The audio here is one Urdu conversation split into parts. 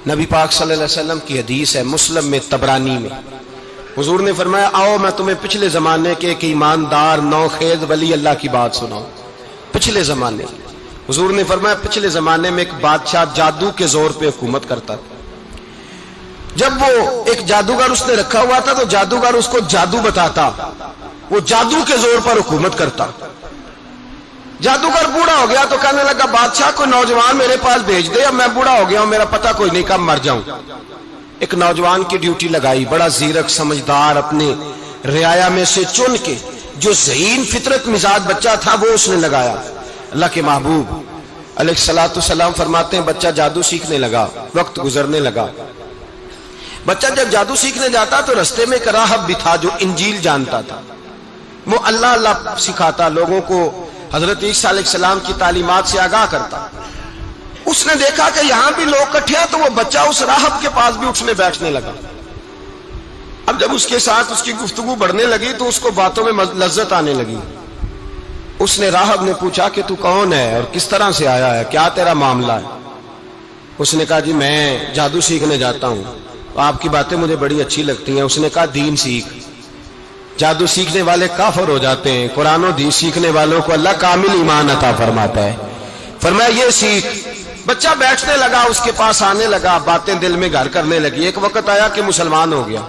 نبی پاک صلی اللہ علیہ وسلم کی حدیث ہے مسلم میں طبرانی میں، حضور نے فرمایا آؤ میں تمہیں پچھلے زمانے کے ایک ایماندار نوخیز ولی اللہ کی بات سناؤں۔ پچھلے زمانے حضور نے فرمایا پچھلے زمانے میں ایک بادشاہ جادو کے زور پہ حکومت کرتا تھا۔ جب وہ ایک جادوگر اس نے رکھا ہوا تھا تو جادوگر اس کو جادو بتاتا، وہ جادو کے زور پر حکومت کرتا۔ جادوگر بوڑھا ہو گیا تو کہنے لگا بادشاہ کوئی نوجوان میرے پاس بھیج دے، اب میں بوڑھا ہو گیا ہوں میرا پتہ کوئی نہیں کب مر جاؤں۔ ایک نوجوان کی ڈیوٹی لگائی، بڑا زیرک سمجھدار، اپنے رعایا میں سے چن کے جو ذہین فطرت مزاج بچہ تھا وہ اس نے لگایا۔ اللہ کے محبوب علیہ الصلوۃ والسلام فرماتے ہیں بچہ جادو سیکھنے لگا، وقت گزرنے لگا۔ بچہ جب جادو سیکھنے جاتا تو رستے میں ایک راہب بھی تھا جو انجیل جانتا تھا، وہ اللہ اللہ سکھاتا، لوگوں کو حضرت عیسیٰ علیہ السلام کی تعلیمات سے آگاہ کرتا۔ اس نے دیکھا کہ یہاں بھی لوگ اکٹھے ہیں تو وہ بچہ اس راہب کے پاس بھی اٹھنے بیٹھنے لگا۔ اب جب اس کے ساتھ اس کی گفتگو بڑھنے لگی تو اس کو باتوں میں لذت آنے لگی۔ اس نے راہب نے پوچھا کہ تو کون ہے اور کس طرح سے آیا ہے، کیا تیرا معاملہ ہے؟ اس نے کہا جی میں جادو سیکھنے جاتا ہوں، آپ کی باتیں مجھے بڑی اچھی لگتی ہیں۔ اس نے کہا دین سیکھ، جادو سیکھنے والے کافر ہو جاتے ہیں، قرآن و حدیث سیکھنے والوں کو اللہ کامل ایمان عطا فرماتا ہے۔ فرمایا یہ سیکھ۔ بچہ بیٹھنے لگا، اس کے پاس آنے لگا، باتیں دل میں گھر کرنے لگی۔ ایک وقت آیا کہ مسلمان ہو گیا،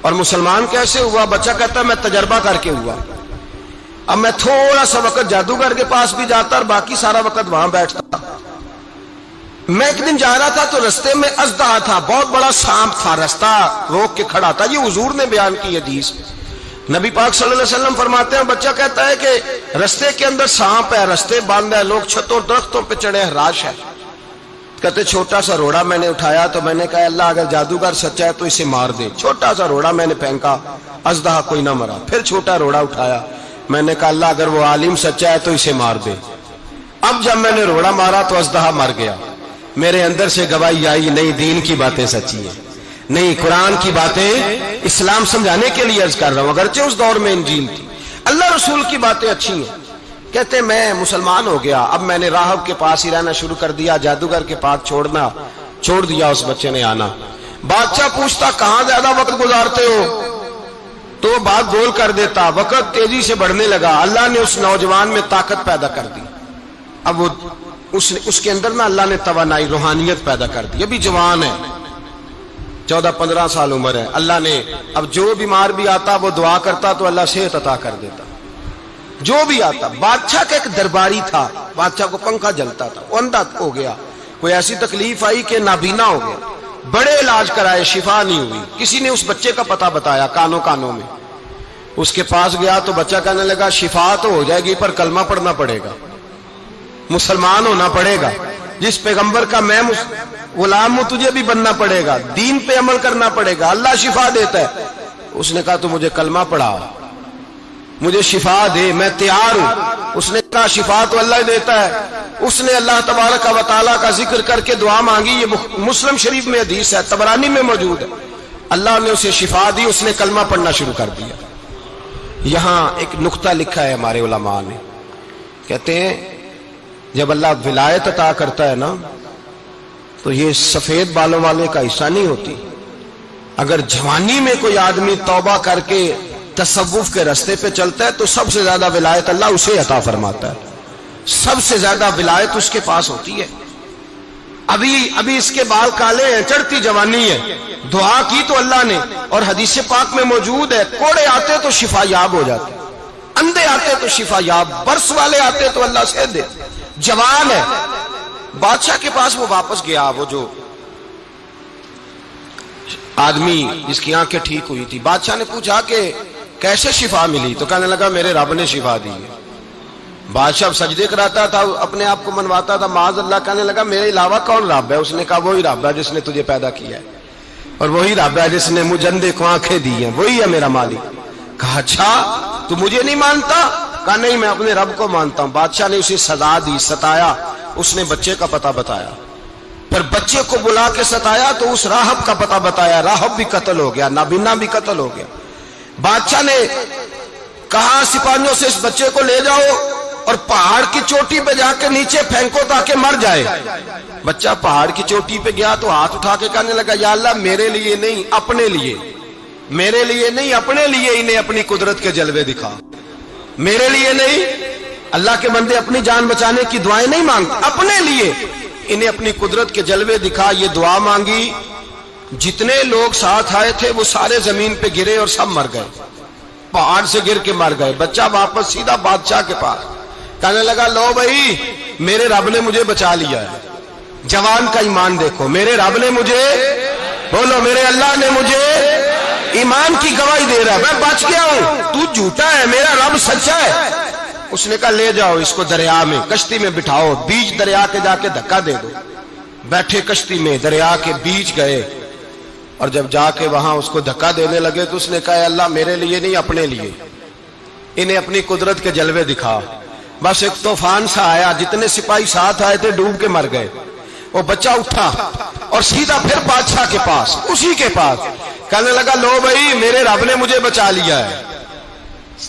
اور مسلمان کیسے ہوا؟ بچہ کہتا ہے میں تجربہ کر کے ہوا۔ اب میں تھوڑا سا وقت جادوگر کے پاس بھی جاتا اور باقی سارا وقت وہاں بیٹھتا۔ میں ایک دن جا رہا تھا تو رستے میں اژدہا تھا، بہت بڑا سانپ تھا، رستہ روک کے کھڑا تھا۔ یہ حضور نے بیان کی حدیث۔ نبی پاک صلی اللہ علیہ وسلم فرماتے ہیں بچہ کہتا ہے کہ رستے کے اندر سانپ ہے، رستے بند ہے، لوگ چھتوں درختوں پہ چڑھے ہیں، ہراش ہے۔ کہتے چھوٹا سا روڑا میں نے اٹھایا تو میں نے کہا اللہ اگر جادوگر سچا ہے تو اسے مار دے۔ چھوٹا سا روڑا میں نے پھینکا، اژدہا کوئی نہ مرا۔ پھر چھوٹا روڑا اٹھایا، میں نے کہا اللہ اگر وہ عالم سچا ہے تو اسے مار دے۔ اب جب میں نے روڑا مارا تو اژدہا مر گیا۔ میرے اندر سے گواہی آئی نہیں دین کی باتیں سچی ہیں، نہیں قرآن کی باتیں اسلام سمجھانے کے لیے عرض کر رہا ہوں، اگرچہ اس دور میں انجیل تھی، اللہ رسول کی باتیں اچھی ہیں۔ کہتے میں مسلمان ہو گیا، اب میں نے راہب کے پاس ہی رہنا شروع کر دیا، جادوگر کے پاس چھوڑ دیا اس بچے نے آنا۔ بادشاہ پوچھتا کہاں زیادہ وقت گزارتے ہو تو وہ بات گول کر دیتا، وقت تیزی سے بڑھنے لگا۔ اللہ نے اس نوجوان میں طاقت پیدا کر دی، اب وہ اس کے اندر نا اللہ نے توانائی روحانیت پیدا کر دی، ابھی جوان ہے، 14-15 سال عمر ہے۔ اللہ نے اب جو بیمار بھی آتا وہ دعا کرتا تو اللہ صحت عطا کر دیتا، جو بھی آتا۔ بادشاہ کا ایک درباری تھا، بادشاہ کو پنکھا جلتا تھا، وہ اندھا ہو گیا، کوئی ایسی تکلیف آئی کہ نابینا ہو گیا، بڑے علاج کرائے شفا نہیں ہوئی۔ کسی نے اس بچے کا پتہ بتایا کانوں میں، اس کے پاس گیا تو بچہ کہنے لگا شفا تو ہو جائے گی پر کلمہ پڑھنا پڑے گا، مسلمان ہونا پڑے گا، جس پیغمبر کا میں غلام ہوں تجھے بھی بننا پڑے گا، دین پہ عمل کرنا پڑے گا، اللہ شفا دیتا ہے۔ اس نے کہا تو مجھے کلمہ پڑھا، مجھے شفا دے، میں تیار ہوں۔ اس نے کہا شفا تو اللہ دیتا ہے۔ اس نے اللہ تبارک و تعالیٰ کا ذکر کر کے دعا مانگی، یہ مسلم شریف میں حدیث ہے، طبرانی میں موجود ہے۔ اللہ نے اسے شفا دی، اس نے کلمہ پڑھنا شروع کر دیا۔ یہاں ایک نقطہ لکھا ہے ہمارے علماء نے، کہتے ہیں جب اللہ ولایت عطا کرتا ہے نا تو یہ سفید بالوں والے کا حصہ نہیں ہوتی۔ اگر جوانی میں کوئی آدمی توبہ کر کے تصوف کے رستے پہ چلتا ہے تو سب سے زیادہ ولایت اللہ اسے عطا فرماتا ہے، سب سے زیادہ ولایت اس کے پاس ہوتی ہے۔ ابھی اس کے بال کالے ہیں، چڑھتی جوانی ہے، دعا کی تو اللہ نے، اور حدیث پاک میں موجود ہے کوڑے آتے تو شفا یاب ہو جاتے، اندھے آتے تو شفا یاب، برس والے آتے تو اللہ سے دے۔ جوان ہے، بادشاہ کے پاس وہ واپس گیا، وہ جو آدمی جس کی آنکھیں ٹھیک ہوئی تھی۔ بادشاہ نے پوچھا کہ کیسے شفا ملی؟ تو کہنے لگا میرے رب نے شفا دی ہے۔ بادشاہ سجدے کراتا تھا، اپنے آپ کو منواتا تھا، معاذ اللہ، کہنے لگا میرے علاوہ کون رب ہے؟ اس نے کہا وہی رب ہے جس نے تجھے پیدا کیا ہے، اور وہی رب ہے جس نے مجھے اندھے کو آنکھیں دی ہیں، وہی ہے میرا مالک۔ کہا اچھا تو مجھے نہیں مانتا؟ کہا نہیں میں اپنے رب کو مانتا ہوں۔ بادشاہ نے اسے سزا دی، ستایا، اس نے بچے کا پتہ بتایا، پھر بچے کو بلا کے ستایا تو اس راہب کا پتہ بتایا، راہب بھی قتل ہو گیا، نابینا بھی قتل ہو گیا۔ بادشاہ نے کہا سپاہیوں سے اس بچے کو لے جاؤ اور پہاڑ کی چوٹی پہ جا کے نیچے پھینکو تاکہ مر جائے. بچہ پہاڑ کی چوٹی پہ گیا تو ہاتھ اٹھا کے کہنے لگا یا اللہ میرے لیے نہیں اپنے لیے، میرے لیے نہیں اپنے لیے انہیں اپنی قدرت کے جلوے دکھا. میرے لیے نہیں، اللہ کے بندے اپنی جان بچانے کی دعائیں نہیں مانگتے، اپنے لیے انہیں اپنی قدرت کے جلوے دکھا. یہ دعا مانگی، جتنے لوگ ساتھ آئے تھے وہ سارے زمین پہ گرے اور سب مر گئے، پہاڑ سے گر کے مر گئے. بچہ واپس سیدھا بادشاہ کے پاس کہنے لگا لو بھائی میرے رب نے مجھے بچا لیا ہے. جوان کا ایمان دیکھو، میرے رب نے مجھے، بولو میرے اللہ نے مجھے ایمان کی گواہی دے رہا ہے، میں بچ گیا ہوں، تو جھوٹا ہے، میرا رب سچا ہے. اس نے کہا لے جاؤ اس کو دریا میں، کشتی میں بٹھاؤ، بیچ دریا کے جا کے دھکا دے دو. بیٹھے کشتی میں، دریا کے بیچ گئے، اور جب جا کے وہاں اس کو دھکا دینے لگے تو اس نے کہا اللہ میرے لیے نہیں اپنے لیے انہیں اپنی قدرت کے جلوے دکھا. بس ایک طوفان سا آیا، جتنے سپاہی ساتھ آئے تھے ڈوب کے مر گئے. وہ بچہ اٹھا اور سیدھا پھر بادشاہ کے پاس، اسی کے پاس کہنے لگا لو بھائی میرے رب نے مجھے بچا لیا ہے،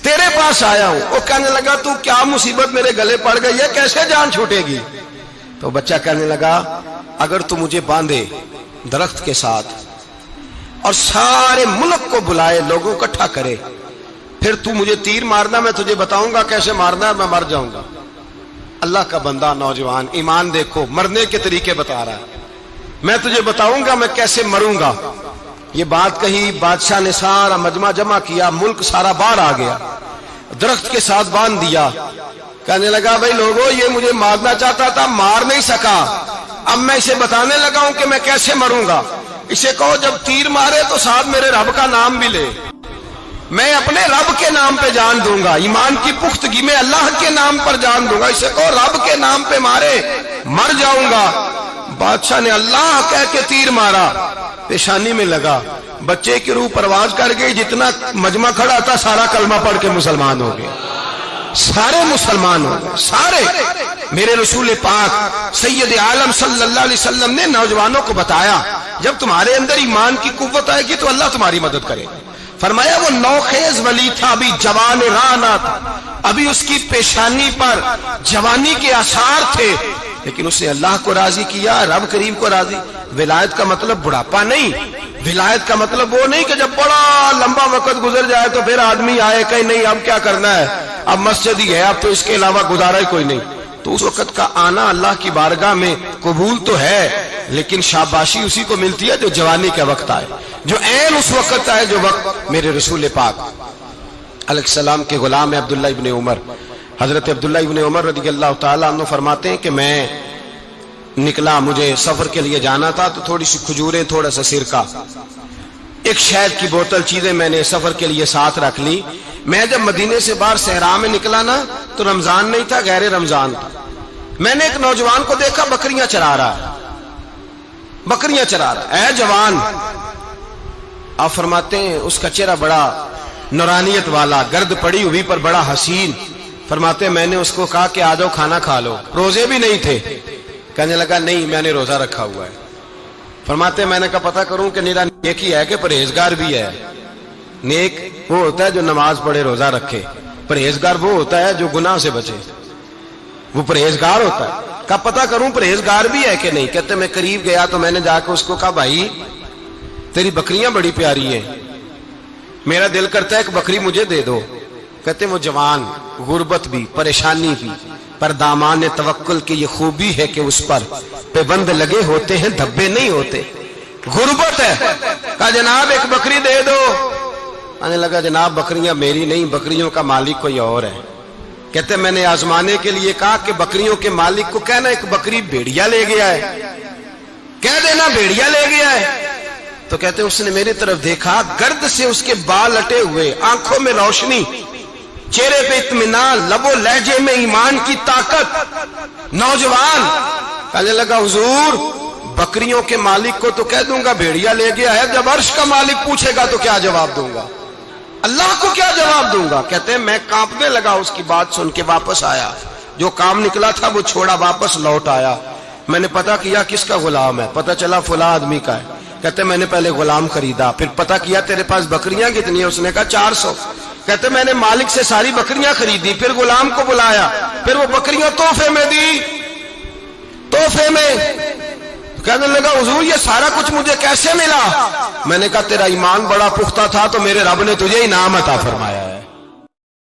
تیرے پاس آیا ہوں. وہ کہنے لگا تو کیا مصیبت میرے گلے پڑ گئی ہے، کیسے جان چھوٹے گی؟ تو بچہ کہنے لگا اگر تو مجھے باندھے درخت کے ساتھ اور سارے ملک کو بلائے، لوگوں کو اکٹھا کرے، پھر تو مجھے تیر مارنا، میں تجھے بتاؤں گا کیسے مارنا ہے، میں مر جاؤں گا. اللہ کا بندہ نوجوان ایمان دیکھو، مرنے کے طریقے بتا رہا ہے، میں تجھے بتاؤں گا میں کیسے مروں گا. یہ بات کہی، بادشاہ نے سارا مجمع جمع کیا، ملک سارا باہر آ گیا، درخت کے ساتھ باندھ دیا. کہنے لگا بھائی لوگوں یہ مجھے مارنا چاہتا تھا، مار نہیں سکا، اب میں اسے بتانے لگا ہوں کہ میں کیسے مروں گا. اسے کہو جب تیر مارے تو ساتھ میرے رب کا نام بھی لے، میں اپنے رب کے نام پہ جان دوں گا، ایمان کی پختگی میں اللہ کے نام پر جان دوں گا. اسے کہو رب کے نام پہ مارے، مر جاؤں گا. بادشاہ نے اللہ کہہ کے تیر مارا، پیشانی میں لگا، بچے کی روح پرواز کر گئی. جتنا مجمع کھڑا تھا سارا کلمہ پڑھ کے مسلمان ہو گئے، سارے مسلمان ہو گئے سارے. میرے رسول پاک سید عالم صلی اللہ علیہ وسلم نے نوجوانوں کو بتایا جب تمہارے اندر ایمان کی قوت آئے گی تو اللہ تمہاری مدد کرے. فرمایا وہ نوخیز ولی تھا، ابھی جوان رانا تھا، ابھی اس کی پیشانی پر جوانی کے آثار تھے، لیکن اس نے اللہ کو راضی کیا، رب کریم کو راضی. ولایت کا مطلب بڑھاپا نہیں، ولایت کا مطلب وہ نہیں کہ جب بڑا لمبا وقت گزر جائے تو پھر آدمی آئے کہ نہیں اب کیا کرنا ہے، اب مسجد ہی ہے، اب تو اس کے علاوہ گزارا ہی کوئی نہیں. تو اس وقت کا آنا اللہ کی بارگاہ میں قبول تو ہے، لیکن شاباشی اسی کو ملتی ہے جو جوانی کے وقت آئے، جو عین اس وقت آئے جو وقت میرے رسول پاک علیہ السلام کے غلام عبداللہ ابن عمر، حضرت عبداللہ ابن عمر رضی اللہ تعالیٰ عنہ فرماتے ہیں کہ میں نکلا، مجھے سفر کے لیے جانا تھا، تو تھوڑی سی کھجوریں، تھوڑا سا سرکہ، ایک شہد کی بوتل، چیزیں میں نے سفر کے لیے ساتھ رکھ لی. میں جب مدینے سے باہر صحرا میں نکلا نا تو رمضان نہیں تھا، غیر رمضان تھا. میں نے ایک نوجوان کو دیکھا بکریاں چرا رہا ہے، بکریاں چرا رہا ہے. اے جوان، آپ فرماتے ہیں اس کا چہرہ بڑا نورانیت والا، گرد پڑی ہوئی پر بڑا حسین. فرماتے ہیں میں نے اس کو کہا کہ آ جاؤ کھانا کھا لو، روزے بھی نہیں تھے. کہنے لگا نہیں میں نے روزہ رکھا ہوا ہے. فرماتے ہیں میں نے کہا پتہ کروں کہ نیرا نیک ہی ہے کہ پرہیزگار بھی ہے. نیک وہ ہوتا ہے جو نماز پڑھے روزہ رکھے، پرہیزگار وہ ہوتا ہے جو گناہ سے بچے، وہ پرہیزگار ہوتا ہے. کہا پتہ کروں پرہیزگار بھی ہے کہ نہیں. کہتے میں قریب گیا تو میں نے جا کے اس کو کہا بھائی تیری بکریاں بڑی پیاری ہیں، میرا دل کرتا ہے ایک بکری مجھے دے دو. کہتے وہ جوان، غربت بھی، پریشانی بھی، پر دامان توکل کی یہ خوبی ہے کہ اس پر پابند لگے ہوتے ہیں، دھبے نہیں ہوتے. غربت ہے. کہا جناب ایک بکری دے دو. آنے لگا جناب بکریاں میری نہیں، بکریوں کا مالک کوئی اور ہے. کہتے میں نے آزمانے کے لیے کہا کہ بکریوں کے مالک کو کہنا ایک بکری بھیڑیا لے گیا ہے، کہہ دینا بھیڑیا لے گیا ہے. تو کہتے اس نے میری طرف دیکھا، گرد سے اس کے بال اٹے ہوئے، آنکھوں میں روشنی، چہرے پہ اطمینان، لب و لہجے میں ایمان کی طاقت. نوجوان کہنے لگا حضور بکریوں کے مالک کو تو کہہ دوں گا بھیڑیا لے گیا ہے، جب عرش کا مالک پوچھے گا تو کیا جواب دوں گا، اللہ کو کیا جواب دوں گا. کہتے ہیں میں کانپنے لگا، اس کی بات سن کے واپس آیا، جو کام نکلا تھا وہ چھوڑا، واپس لوٹ آیا. میں نے پتہ کیا کس کا غلام ہے، پتہ چلا فلاں آدمی کا ہے. کہتے میں نے پہلے غلام خریدا، پھر پتہ کیا تیرے پاس بکریاں کتنی ہیں، اس نے کہا 400. کہتے میں نے مالک سے ساری بکریاں خریدی، پھر غلام کو بلایا، پھر وہ بکریاں تحفے میں دی، تحفے میں۔ کہنے لگا حضور یہ سارا کچھ مجھے کیسے ملا؟ میں نے کہا تیرا ایمان بڑا پختہ تھا تو میرے رب نے تجھے انعام عطا فرمایا۔